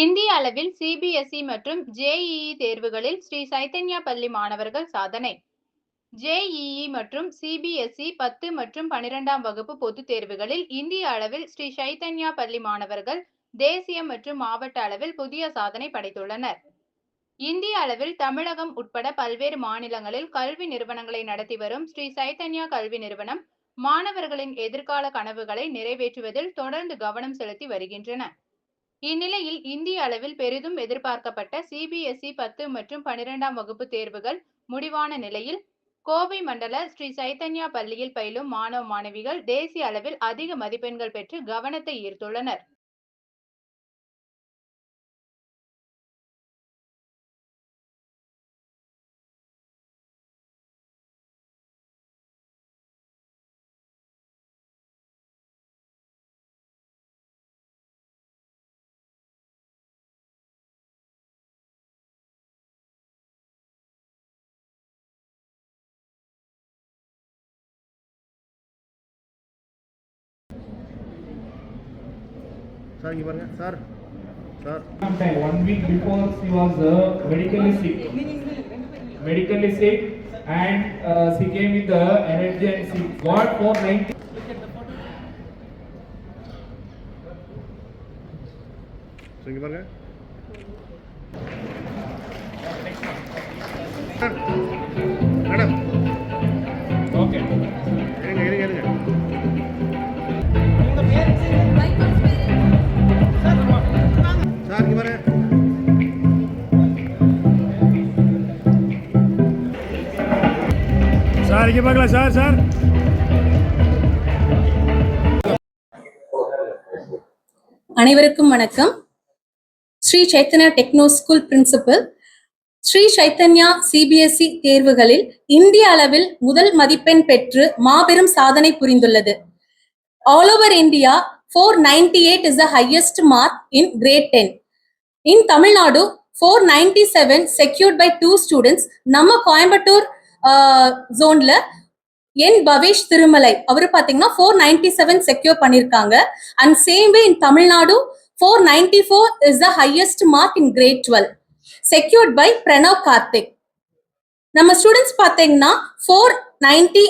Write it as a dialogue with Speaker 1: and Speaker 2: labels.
Speaker 1: இந்திய அளவில் சிபிஎஸ்இ மற்றும் ஜேஇஇ தேர்வுகளில் ஸ்ரீ சைத்தன்யா பள்ளி மாணவர்கள் சாதனை. ஜேஇஇ மற்றும் சிபிஎஸ்இ 10 மற்றும் 12ஆம் வகுப்பு பொதுத் தேர்வுகளில் இந்திய அளவில் ஸ்ரீ சைத்தன்யா பள்ளி மாணவர்கள் தேசிய மற்றும் மாவட்ட அளவில் புதிய சாதனை படைத்துள்ளனர். இந்திய அளவில் தமிழகம் உட்பட பல்வேறு மாநிலங்களில் கல்வி நிறுவனங்களை நடத்தி வரும் ஸ்ரீ சைத்தன்யா கல்வி நிறுவனம் மாணவர்களின் எதிர்கால கனவுகளை நிறைவேற்றுவதில் தொடர்ந்து கவனம் செலுத்தி வருகின்றன. இந்நிலையில் இந்திய அளவில் பெரிதும் எதிர்பார்க்கப்பட்ட சிபிஎஸ்இ 10 மற்றும் 12ஆம் வகுப்பு தேர்வுகள் முடிவான நிலையில் கோவை மண்டல ஸ்ரீ சைத்தன்யா பள்ளியில் பயிலும் மாணவ மாணவிகள் தேசிய அளவில் அதிக மதிப்பெண்கள் பெற்று கவனத்தை ஈர்த்துள்ளனர்.
Speaker 2: Sir, you were sir.
Speaker 3: Sometime 1 week before she was medically sick, and she came with the energy and she got 490.
Speaker 2: So you were madam.
Speaker 3: Okay.
Speaker 2: Sir, you were sir, you were sir.
Speaker 4: அனைவருக்கும் வணக்கம். Shri Chaitanya techno school principal. Shri Chaitanya CBSE தேர்வுகளில் இந்திய அளவில் முதல் மதிப்பெண் பெற்று மாபெரும் சாதனை புரிந்துள்ளது. All over India, 498 is the highest mark in grade 10. In Tamil Nadu, 497 secured by 2 students. நம்ம கோயம்புத்தூர் ஜோன்ல என் பவேஷ் திருமலை அவரு பாத்தீங்கன்னா 497 செக்யூர் பண்ணிருக்காங்க. And same way in Tamil Nadu 494 is the highest mark in grade 12 secured by Pranav Karthik. நம்ம ஸ்டூடெண்ட்ஸ் பாத்தீங்கன்னா 490